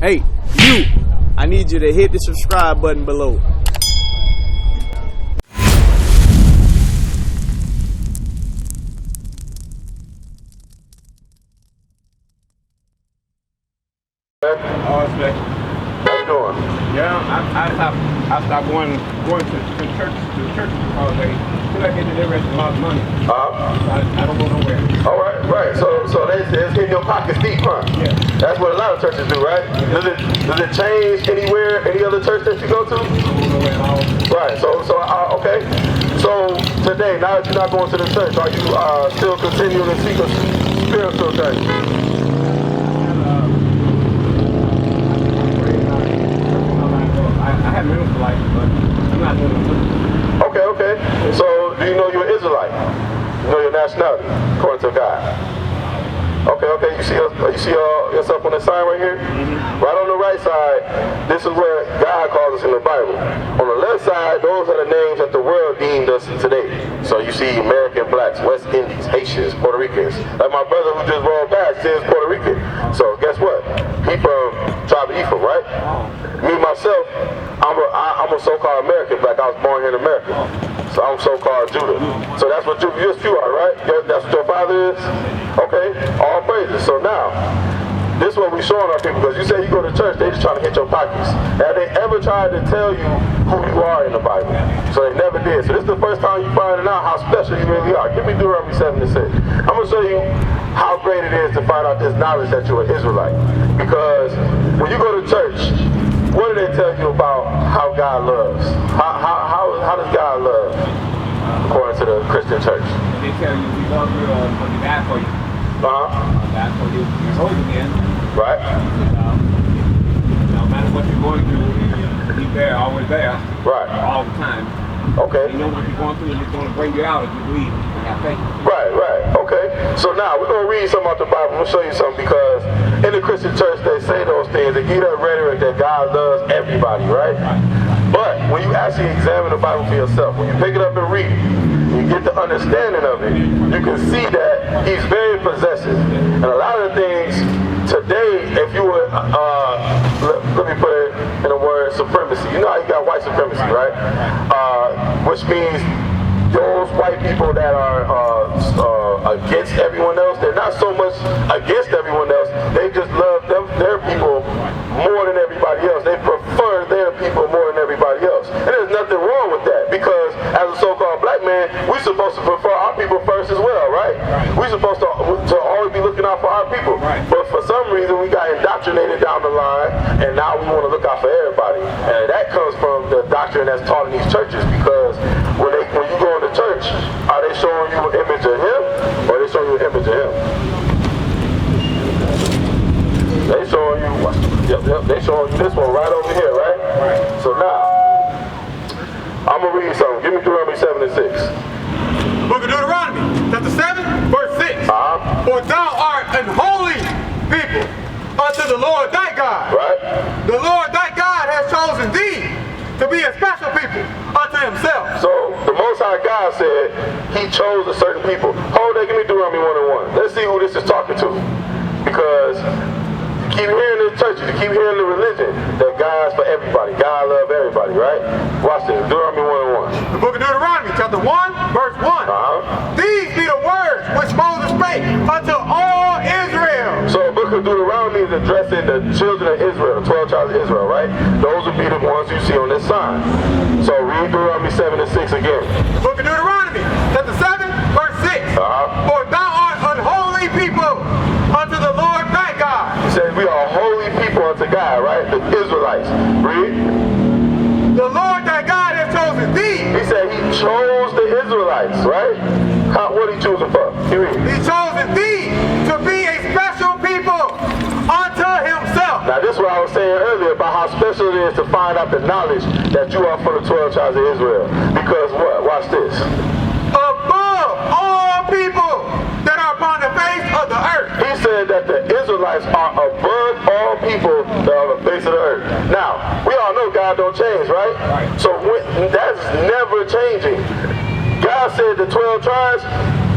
Hey, you! I need you to hit the subscribe button below. How you doing? Yeah, I stopped going to church because they feel like they generate a lot of money. I don't go nowhere. All right. So it's hitting your pockets deep, huh? Yeah. That's what a lot of churches do, right? Does it change anywhere, any other church that you go to? I don't go nowhere at all. Right. Okay. So today, now that you're not going to the church, are you still continuing to seek a spiritual thing? I have mental life, but I'm not doing it. Okay. So do you know you're an Israelite? You know your nationality, according to God. Okay. You see yourself on the sign right here? Mm-hmm. Right on the right side, this is what God calls us in the Bible. On the left side, those are the names that the world deemed us today. So you see American blacks, West Indies, Haitians, Puerto Ricans. Like my brother who just rolled past says Puerto Rican. So guess what? He from tribe of Ephraim, right? Me, myself, I'm a so-called American black. I was born here in America. So I'm so-called Judah. So that's what you are, right? That's what your father is? Okay, all praises. So now, this is what we're showing our people, because you say you go to church, they just trying to hit your pockets. Have they ever tried to tell you who you are in the Bible? So they never did. So this is the first time you're finding out how special you really are. Give me Deuteronomy 7:6. I'm going to show you how great it is to find out this knowledge that you're an Israelite. Because when you go to church, what do they tell you about how God loves? How does God love, according to the Christian church? They tell you we love you or we die for you. Die for you. You're holy again. Right. No matter what you're going through, He's there, always there. Right. All the time. Okay. You know what you're going through, and He's going to bring you out if you believe and have faith. Right. Okay. So now we're going to read something out the Bible. I'm going to show you something, because in the Christian church they say those things. They give that rhetoric that God loves everybody, right? But when you actually examine the Bible for yourself, when you pick it up and read it, you get the understanding of it, you can see that He's very possessive. And a lot of the things today, if you would, let me put it in a word, supremacy. You know how you got white supremacy, right? Which means those white people that are against everyone else, they're not so much against everyone else, they just love their people more than everybody else. They prefer their people more than everybody else. And there's nothing wrong with that, because as a so-called black man, we're supposed to prefer our people first as well, right? We're supposed to always be looking out for our people. But for some reason, we got indoctrinated down the line, and now we want to look out for everybody. And that comes from the doctrine that's taught in these churches, because when you go into church, are they showing you an image of Him, or are they showing you an image of Him? They showing you, they showing you this one right over here, right? So now, I'm going to read something. Give me Deuteronomy 7:6. Book of Deuteronomy, chapter 7, verse 6. For thou art an holy people unto the Lord thy God. Right? The Lord thy God has chosen thee to be a special people unto Himself. So the Most High God said He chose a certain people. Hold that, give me Deuteronomy 1:1. Let's see who this is talking to. Because you keep hearing the churches, you keep hearing the religion that God's for everybody. God love everybody, right? Watch this, Deuteronomy 1:1. The book of Deuteronomy, chapter 1, verse 1. These be the words which Moses spake unto all Israel. So the book of Deuteronomy is addressing the children of Israel, the 12 tribes of Israel, right? Those would be the ones you see on this sign. So read Deuteronomy 7:6 again. The book of Deuteronomy, chapter 7, verse 6. For thou art unholy people unto the Lord thy God. He says we are holy people unto God, right? The Israelites. Read. The Lord thy God has chosen thee. He said He chose the Israelites, right? What did He choose them for? Read. He chosen thee to be a special people unto Himself. Now this is what I was saying earlier about how special it is to find out the knowledge that you are from the 12 tribes of Israel. Because what? Watch this. Above all people that are upon the face of the earth. He said that the Israelites are above all people that are on the face of the earth. Now, we all know God don't change, right? So that's never changing. God God said the 12 tribes,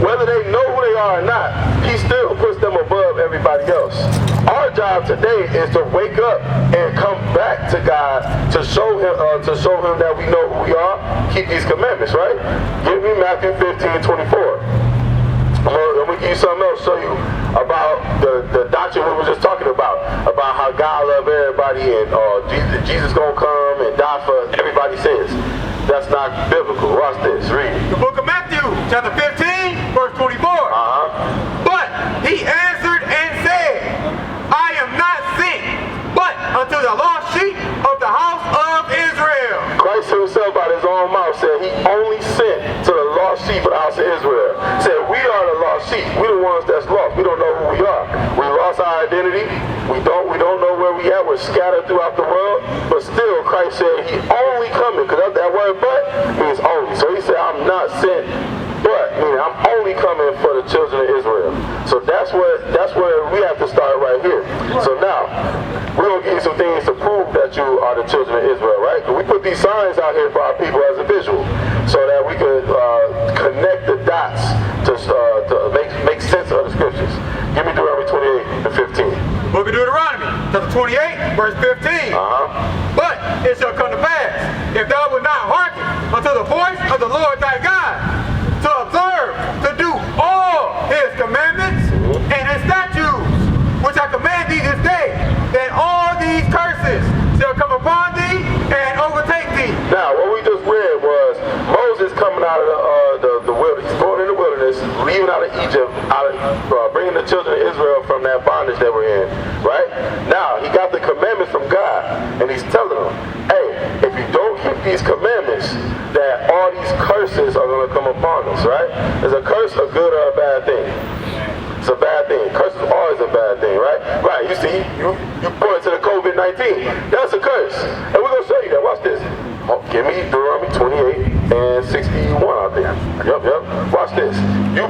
whether they know who they are or not, he still puts them above everybody else. Our job today is to wake up and come back to God to show him that we know who we are, keep these commandments, right? Give me Matthew 15:24. I'm going to give you something else, show you about the doctrine we were just talking about how God loves everybody and Jesus going to come and die for everybody sins. That's not biblical. Watch this. Read. The book of Matthew, chapter 15, verse 24. But he answered and said, I am not sent, but unto the lost sheep of the house of Israel. Christ himself out his own mouth said he only sent to the lost sheep of the house of Israel. He said we are the lost sheep. We the ones that's lost. We don't know who we are. We lost our identity. We don't know where we at. We're scattered throughout the world. But still Christ said he only coming, because that word but means only. So he said I'm not sent, but meaning I'm only coming for the children of Israel. So that's where we have to start right here. So now we're gonna give you some things to prove that you are the children of Israel, right? We put these signs out here for our people as a visual, so that we can connect the dots to make sense of the scriptures. Give me Deuteronomy 28 and 15. Book of Deuteronomy, chapter 28, verse 15. But it shall come to pass, if thou wilt not hearken unto the voice of the Lord thy God, to observe, to do all his commandments and his statutes, which I command thee this day, that all these curses shall come upon thee and overtake thee. Now, what we just read was Moses coming out of the wilderness, going in the wilderness, leaving out of Egypt, bringing the children of Israel from that bondage they were in, right? Now, he got the commandments from God, and he's telling them, hey, if you don't keep these commandments, that all these curses are going to come upon us, right? Is a curse a good or a bad thing? It's a bad thing. Curse is always a bad thing, right? Right, you see, you point to the COVID-19. That's a curse. And we're going to show you that. Watch this. Oh, give me Deuteronomy 28 and 61 out there. Yep. Watch this. You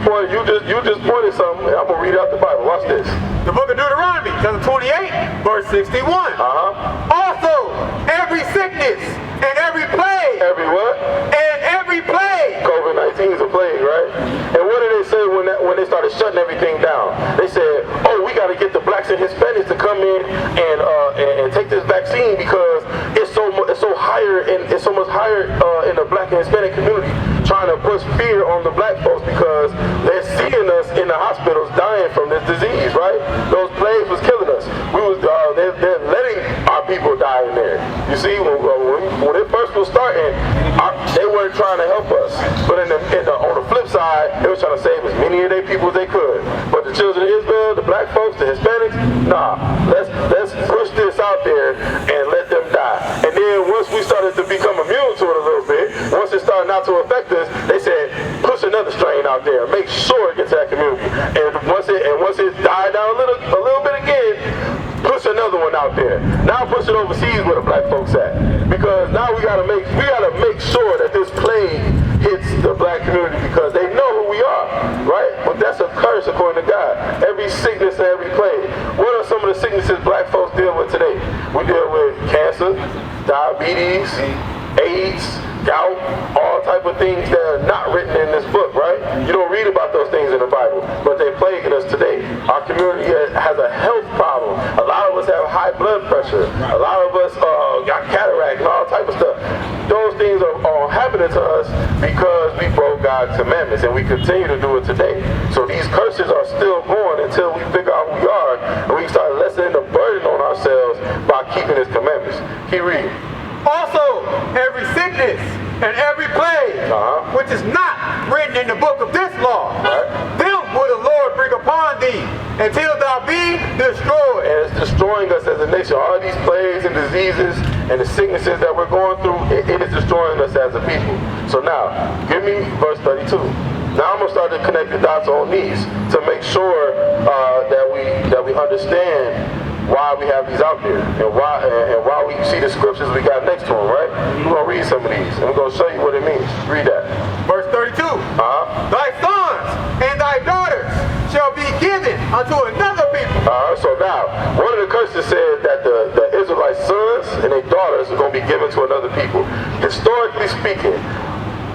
just pointed something. I'm going to read out the Bible. Watch this. The book of Deuteronomy, chapter 28, verse 61. Also, every sickness and every plague. Every what? And every plague. COVID-19 is a plague, right? And what did they say when they started shutting everything down? They said, oh, we got to get the blacks and Hispanics to come in and take this vaccine because it's so much higher in the black and Hispanic community, trying to push fear on the black folks because they're seeing us in the hospitals dying from this disease, right? Those plagues was killing us. They're letting our people die in there. You see, when it first was starting, they weren't trying to help us. But on the flip side, they were trying to save as many of their people as they could. But the children of Israel, the black folks, the Hispanics, nah, let's push this out there and let them die. And then once we started to become immune to it a little bit, once it started not to affect us, they said, push another strain out there, make sure it gets to that community. And once it died down a little bit again, push another one out there. Now push it overseas where the black folks at. Because now we gotta make sure that this plague hits the black community because they know who we are, right? But that's a curse according to God. Every sickness and every plague. What are some of the sicknesses black folks deal with today? We deal with cancer, diabetes, AIDS, gout, all type of things that are not written in this book, right? You don't read about those things in the Bible, but they're plaguing us today. Our community has a health problem. A lot of us have high blood pressure. A lot of us got cataract and all type of stuff. Those things are happening to us because we broke God's commandments, and we continue to do it today. So these curses are still going until we figure out who we are, and we start lessening the burden on ourselves by keeping His commandments. Keep reading. Also, every sickness and every plague, which is not written in the book of this law, them will the Lord bring upon thee until thou be destroyed. And it's destroying us as a nation. All these plagues and diseases and the sicknesses that we're going through, it is destroying us as a people. So now, give me verse 32. Now I'm going to start to connect the dots on these to make sure that we understand why we have these out there and why we see the scriptures we got next to them, right? We're going to read some of these and we're going to show you what it means. Read that. Verse 32. Thy sons and thy daughters shall be given unto another people. So now, one of the curses said that the Israelites' sons and their daughters are going to be given to another people. Historically speaking,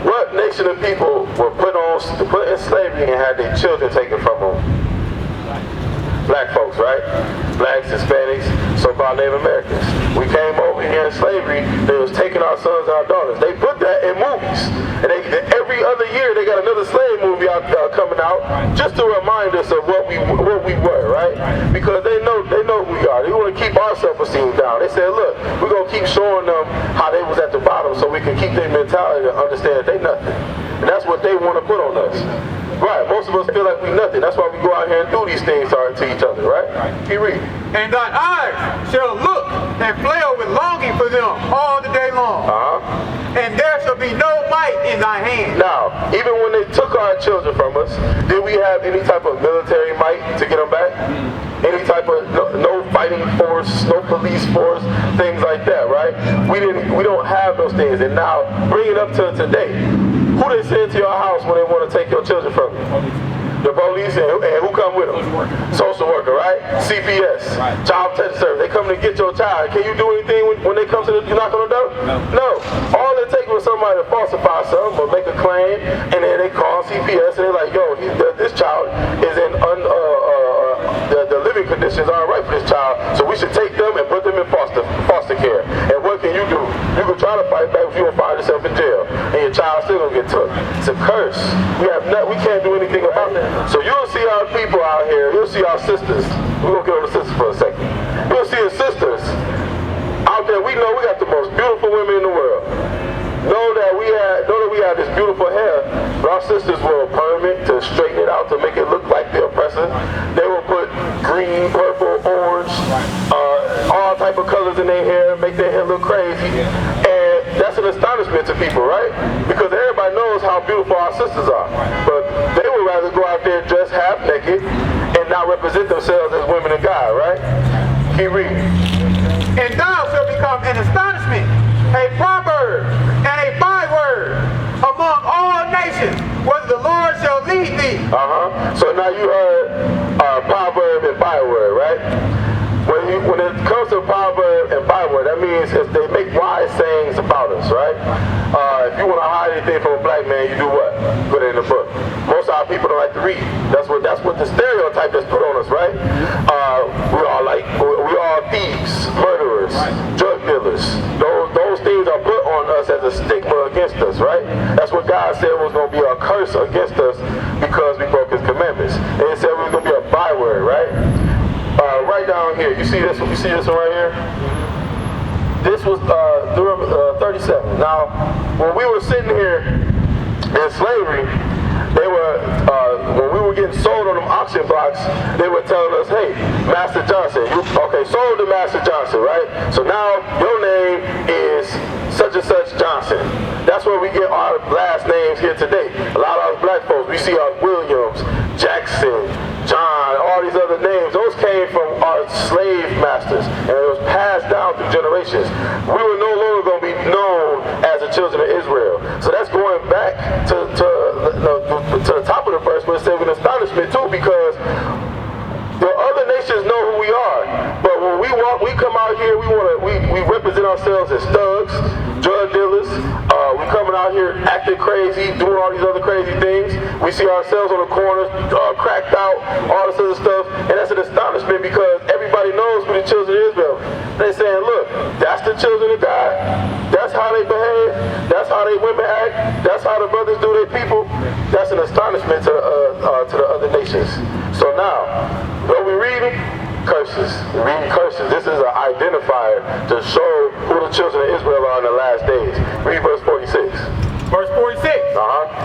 what nation nation of people were put in slavery and had their children taken from them. Black folks, right? Blacks, Hispanics, so-called Native Americans. We came over here in slavery, they was taking our sons and our daughters. They put that in movies. And every other year they got another slave movie coming out just to remind us of what we were, right? Because they know who we are. They want to keep our self-esteem down. They said, look, we're going to keep showing them how they was at the bottom so we can keep their mentality to understand that they nothing. And that's what they want to put on us. Right, most of us feel like we nothing. That's why we go out here and do these things to each other, right? Keep reading. And thine eyes shall look and flail with longing for them all the day long. And there shall be no might in thy hand. Now, even when they took our children from us, did we have any type of military might to get them back? Any type of no fighting force, no police force, things like that, right? We don't have those things. And now, bring it up to today. Who they send to your house when they want to take your children from you? The police, and who come with them? Social worker, right? CPS, Child Protection Service. They come to get your child. Can you do anything when they come to knock on the door? No. All it takes was somebody to falsify something or make a claim, and then they call CPS and they're like, yo, this child is in the living conditions aren't right for this child, so we should take them and put them in foster care. And what can you do? You can try to fight back if you will find yourself in jail, and your child still gonna get took. It's a curse. We can't do anything about that. So you'll see our people out here. You'll see our sisters. We're gonna get on the sisters for a second. You'll see the sisters out there. We know we got the most beautiful women in the world. Know that we have this beautiful hair, but our sisters will perm it to straighten it out to make it look like the oppressor. They will put green, purple, orange, all type of colors in their hair, make their hair look crazy. And that's an astonishment to people, right? Because everybody knows how beautiful our sisters are. But they would rather go out there dressed half naked and not represent themselves as women of God, right? Keep reading. And thou shalt become an astonishment, a proverb, and a byword among all nations, whether the Lord shall lead thee. So now you heard proverb and byword, right? When it comes to proverb and byword, that means if they make wise sayings about us, right? If you want to hide anything from a black man, you do what? Put it in the book. Most of our people don't like to read. That's what the stereotype that's put on us, right? We all thieves, murderers, drug dealers. Those things are put on us as a stigma against us, right? That's what God said was going to be a curse against us because we broke His commandments. And He said we was going to be a byword, right? Right down here, you see this one? You see this one right here? This was 37. Now, when we were sitting here in slavery, they were when we were getting sold on them auction blocks, they were telling us, hey, Master Johnson, sold to Master Johnson, right? So now your name is such and such Johnson. That's where we get our last names here today. A lot of us black folks, we see our Williams, Jackson, John, all these other names. Those came from our slave masters, and it was passed down through generations. We were no longer going to be known as the children of Israel. So that's going back to the top of the verse where it says with astonishment too, because the other nations know who we are. But when we come out here, we represent ourselves as thugs, drug dealers. We coming out here acting crazy, doing all these other crazy things. We see ourselves on the corners, cracked out, all this other stuff, and that's an astonishment because everybody knows who the children of Israel. They saying, look, that's the children of God. That's how they behave. That's how they women act. That's how the brothers do their people. That's an astonishment to the other nations. So now, what we reading? Curses. We're reading curses. This is an identifier to show who the children of Israel are in the last days. Read verse 46. Verse 46.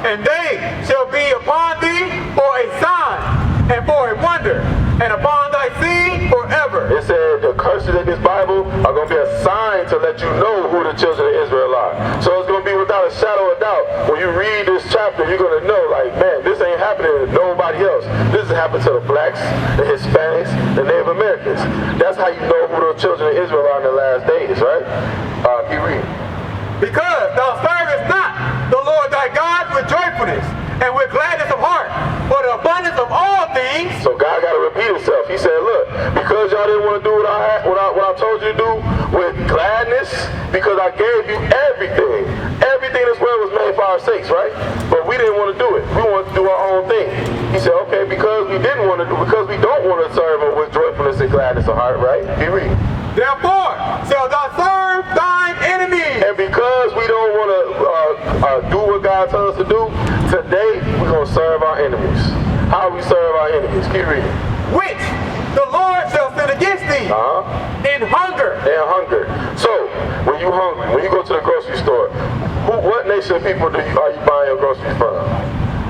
And they shall be upon thee for a sign and for a wonder, and upon thy seed forever. It said the curses in this Bible are going to be a sign to let you know who the children of Israel are. So it's going to be without a shadow of doubt. When you read this chapter, you're going to know, like, man, this ain't happening to nobody else. This is happening to the blacks, the Hispanics, the Native Americans. That's how you know who the children of Israel are in the last days, right? Keep reading. Because thou servest not the Lord thy God with joyfulness and with gladness of heart, for the abundance of all things. So God got to repeat Himself. He said, look, because y'all didn't want to do what I told you to do with gladness, because I gave you everything. Everything in this world was made for our sakes, right? didn't want to do it. We wanted to do our own thing. He said, okay, because we don't want to serve him with joyfulness and gladness of heart, right? He read. Therefore, shall thou serve thine enemies. And because we don't want to do what God tells us to do, today we're going to serve our enemies. How we serve our enemies? Keep reading. Which the Lord shall send against thee in hunger. In hunger. So, when you hungry, when you go to the grocery store, what nation of people are you buying your groceries from?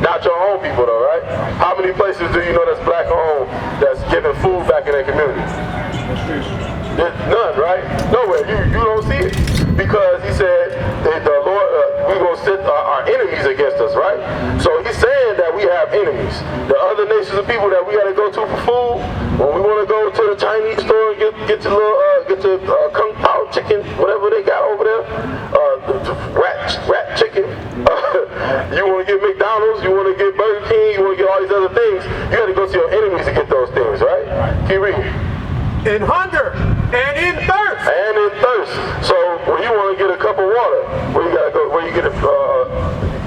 Not your own people though, right? How many places do you know that's black owned that's giving food back in their community? There's none, right? Nowhere. You don't see it. Because he said that the Lord, we're going to set our enemies against us, right? So he's saying that we have enemies. The other nations of people that we got to go to for food, when we want to go to the Chinese store and get your little kung pao chicken, whatever they got over there, rat chicken. You want to get McDonald's, you want to get Burger King, you want to get all these other things, you got to go to your enemies to get those things, right? Keep reading. In hunger and in thirst. And in thirst. So when you want to get a cup of water, where you gotta go? Where you get it?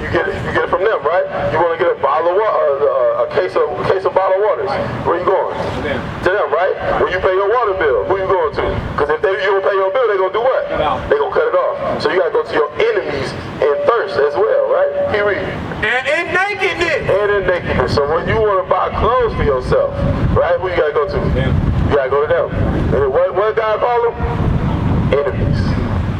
You get it from them, right? You want to get a bottle of water, a case of bottled waters. Where you going? To them, right? When you pay your water bill, who you going to? Because if you don't pay your bill, they gonna do what? They gonna cut it off. So you gotta go to your enemies in thirst as well, right? Keep reading. And in nakedness. And in nakedness. So when you want to buy clothes for yourself, right? Who you gotta go to? You gotta go to them. And what God call them? Enemies.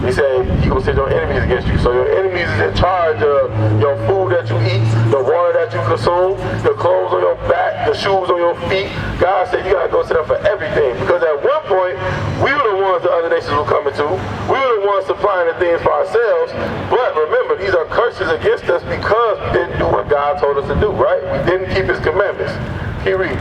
He said, he gonna send your enemies against you. So your enemies is in charge of your food that you eat, the water that you consume, the clothes on your back, the shoes on your feet. God said you gotta go to them for everything. Because at one point, we were the ones the other nations were coming to. We were the ones supplying the things for ourselves. But remember, these are curses against us because we didn't do what God told us to do, right? We didn't keep his commandments. Keep reading.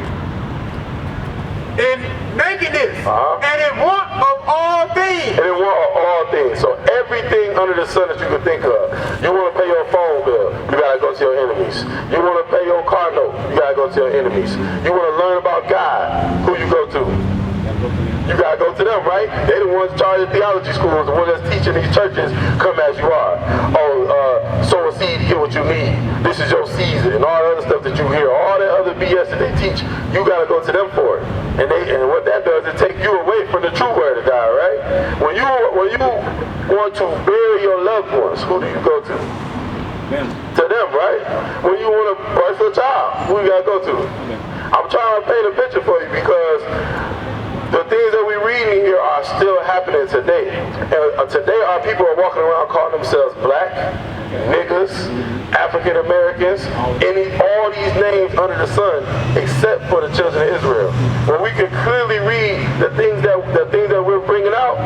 In nakedness and in want of all things. And in want of all things. So everything under the sun that you can think of. You want to pay your phone bill, you got to go to your enemies. You want to pay your car note, you got to go to your enemies. You want to learn about God, who you go to? You got to go to them, right? They're the ones charged at theology schools, the ones that's teaching these churches, come as you are. Sow a seed, get what you need. This is your season, and all the other stuff that you hear, all that other BS that they teach, you got to go to them for it. And what that does is take you away from the true word of God, right? When you want to bury your loved ones, who do you go to? To them, right? When you want to birth a child, who you got to go to? I'm trying to paint a picture for you because the things that we're reading here are still happening today. And today our people are walking around calling themselves black, niggas, African Americans, all these names under the sun, except for the children of Israel. When we can clearly read the things that we're bringing out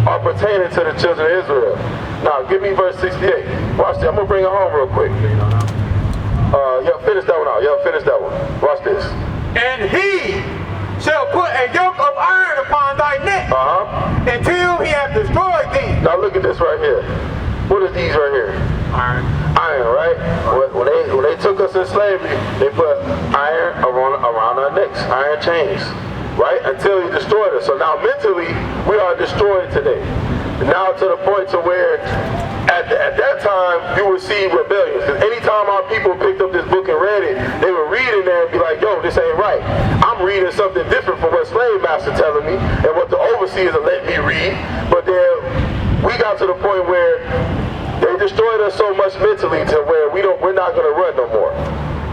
are pertaining to the children of Israel. Now, give me verse 68. Watch this. I'm gonna bring it home real quick. Finish that one out. Finish that one. Watch this. And he shall put a yoke of iron upon thy neck until he hath destroyed thee. Now look at this right here. What is these right here? Iron, right? When they took us in slavery, they put iron around our necks, iron chains, right? Until he destroyed us. So now mentally, we are destroyed today. Now to the point to where at that time, you would see rebellion. Because anytime our people picked up this book and read it, they would read in there and be like, yo, this ain't right. I'm reading something different from what slave master telling me and what the overseers are letting me read. But then we got to the point where they destroyed us so much mentally to where we're not going to run no more.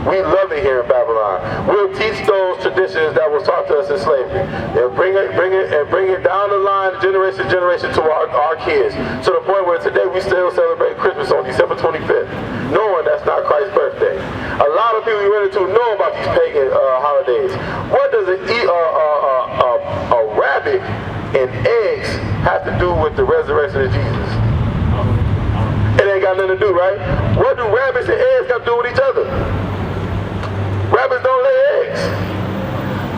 We love it here in Babylon. We'll teach those traditions that was taught to us in slavery and bring it down the line, generation to generation, to our kids. To the point where today we still celebrate Christmas on December 25th, knowing that's not Christ's birthday. A lot of people we run into know about these pagan holidays. What does a rabbit and eggs have to do with the resurrection of Jesus? It ain't got nothing to do, right? What do rabbits and eggs got to do with each other? Rabbits don't lay eggs.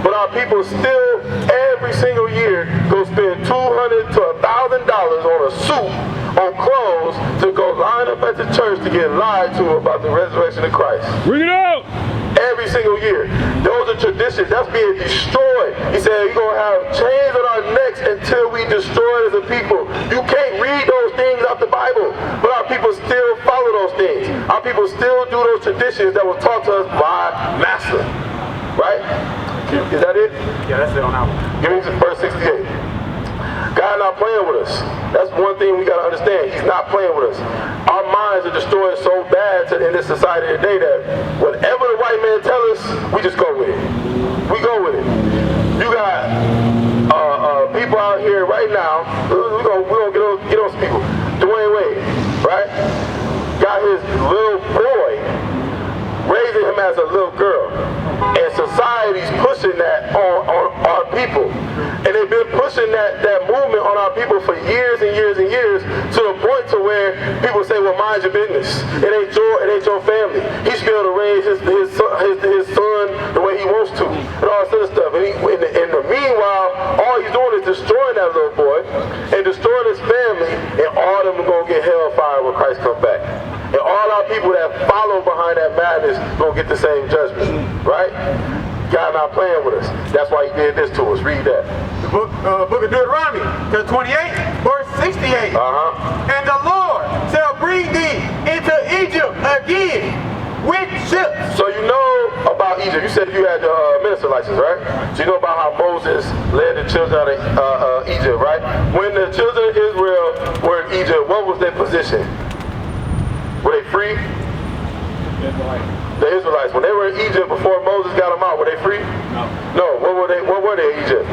But our people still, every single year, go spend $200 to $1,000 on a suit, on clothes, to go line up at the church to get lied to about the resurrection of Christ. Bring it out! Every single year. Those are traditions. That's being destroyed. He said, you're going to have chains on our necks until we destroy it as a people. You can't read those things out the Bible, but our people still follow those things. Our people still do those traditions that were taught to us by Master. Right? Is that it? Yeah, that's it on that one. Give me verse 68. God not playing with us. That's one thing we got to understand. He's not playing with us. Our minds are destroyed so bad in this society today that whatever the white man tells us, we just go with it. We go with it. You got people out here right now. We're gonna get those people. Dwayne Wade, right? Got his little boy, raising him as a little girl. And society's pushing that on our people. And they've been pushing that movement on our people for years and years and years, to the point to where people say, well, mind your business. It ain't your family. He should be able to raise his son the way he wants to, and all this other stuff. And in the meanwhile, all he's doing is destroying that little boy and destroying his family, and all of them are going to get hellfire when Christ comes back. And all our people that follow behind that madness gonna get the same judgment, right? God not playing with us. That's why he did this to us. Read that. The book of Deuteronomy, chapter 28, verse 68. And the Lord shall bring thee into Egypt again with ships. So you know about Egypt. You said you had the minister license, right? So you know about how Moses led the children out of Egypt, right? When the children of Israel were in Egypt, what was their position? Were they free? The Israelites, when they were in Egypt before Moses got them out, were they free? No. What were they in Egypt?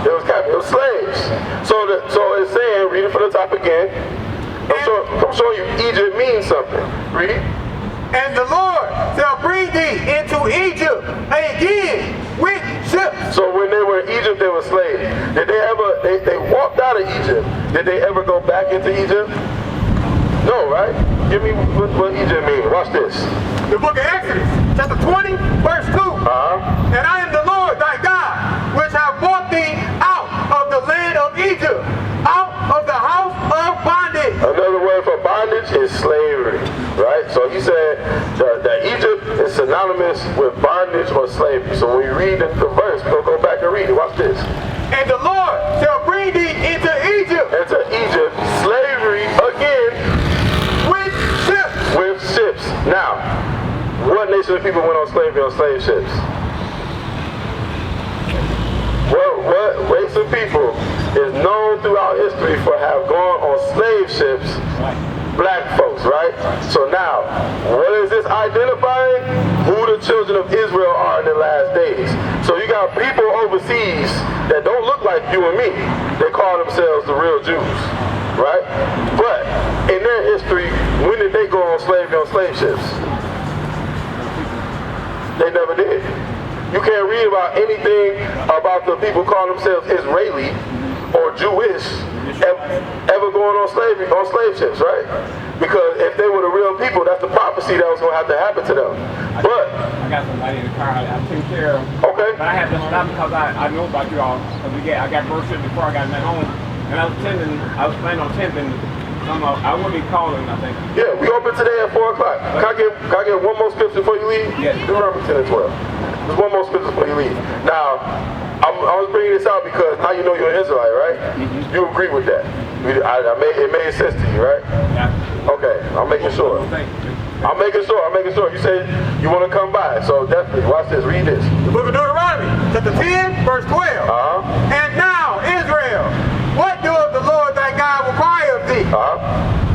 It was slaves. So it's saying, read it from the top again. I'm showing you Egypt means something. Read. And the Lord shall bring thee into Egypt again with ships. So when they were in Egypt, they were slaves. Did they ever, they walked out of Egypt. Did they ever go back into Egypt? No, right? Give me what Egypt means. Watch this. The book of Exodus, chapter 20, verse 2. And I am the Lord thy God, which have brought thee out of the land of Egypt, out of the house of bondage. Another word for bondage is slavery, right? So he said that Egypt is synonymous with bondage or slavery. So when you read the verse, we'll go back and read it. Watch this. And the Lord shall bring thee into Egypt. Into Egypt, slavery again. With ships. Now, what nation of people went on slavery on slave ships? What race of people is known throughout history for have gone on slave ships? Black folks, right? So now, what is this identifying? Who the children of Israel are in the last days. So you got people overseas that don't look like you and me. They call themselves the real Jews, right? But in their history, when did they go on slavery on slave ships? They never did. You can't read about anything about the people calling themselves Israeli or Jewish ever going on slave ships, right? Because if they were the real people, that's the prophecy that was going to have to happen to them. But I got somebody in the car. I took care of. Okay. But I had to stop because I know about you all. I got birth certificate before I got in at home, and I was planning on temping. I will be calling, I think. Yeah, we open today at 4 o'clock. Can I get one more scripture before you leave? Yes. Deuteronomy 10 and 12. There's one more scripture before you leave. Now, I was bringing this out because now you know you're an Israelite, right? Mm-hmm. You agree with that? It made sense to you, right? Yeah. Okay, I'm making sure. I'm making sure. You said you want to come by, so definitely watch this. Read this. The book of Deuteronomy, chapter 10, verse 12. And now, Israel, what doeth the Lord thy God require of thee?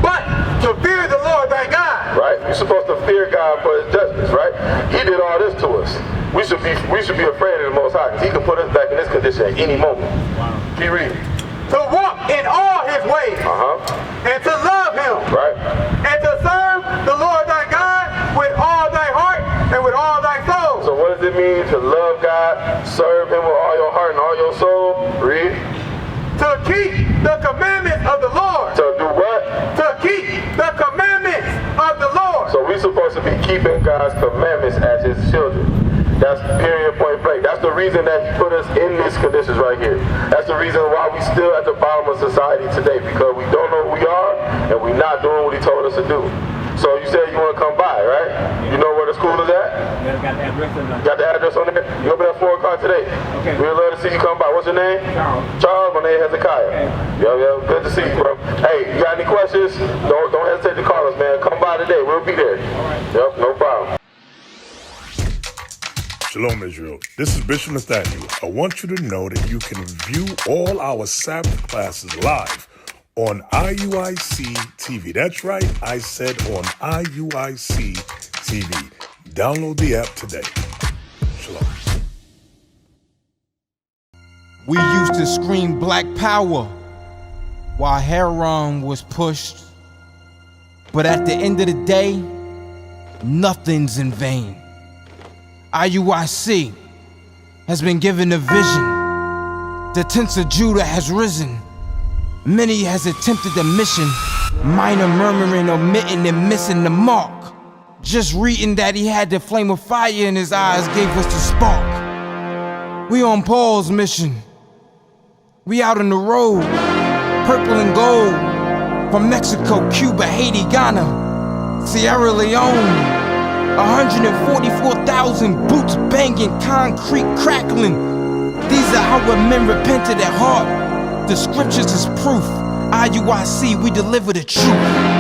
But to fear the Lord thy God. Right? We're supposed to fear God for his judgments, right? He did all this to us. We should be afraid of the Most High, because he can put us back in this condition at any moment. Keep reading. To walk in all his ways. And to love him. Right. And to serve the Lord thy God with all thy heart and with all thy soul. So what does it mean to love God, serve him with all your heart and all your soul? Read. To keep the commandments of the Lord. To do what? To keep the commandments of the Lord. So we're supposed to be keeping God's commandments as his children. That's period, point blank. That's the reason that he put us in these conditions right here. That's the reason why we still at the bottom of society today, because we don't know who we are and we're not doing what he told us to do. So you said you want to come by, right? You know where the school is at? got the address on there. Got the address on there? You open that 4 o'clock today? Okay. We'd love to see you come by. What's your name? Charles. Charles, my name is Hezekiah. Okay. Yeah, good to see you, bro. Hey, you got any questions? Don't hesitate to call us, man. Come by today. We'll be there. All right. Yep, no problem. Shalom, Israel. This is Bishop Nathaniel. I want you to know that you can view all our Sabbath classes live on IUIC TV. That's right, I said on IUIC TV. Download the app today. Shalom. We used to scream Black Power while Heron was pushed. But at the end of the day, nothing's in vain. IUIC has been given a vision. The tents of Judah has risen. Many has attempted the mission. Minor murmuring, omitting, and missing the mark. Just reading that he had the flame of fire in his eyes gave us the spark. We on Paul's mission. We out on the road, purple and gold. From Mexico, Cuba, Haiti, Ghana, Sierra Leone. 144,000 boots banging, concrete crackling. These are how men repented at heart. The scriptures is proof. IUIC, we deliver the truth.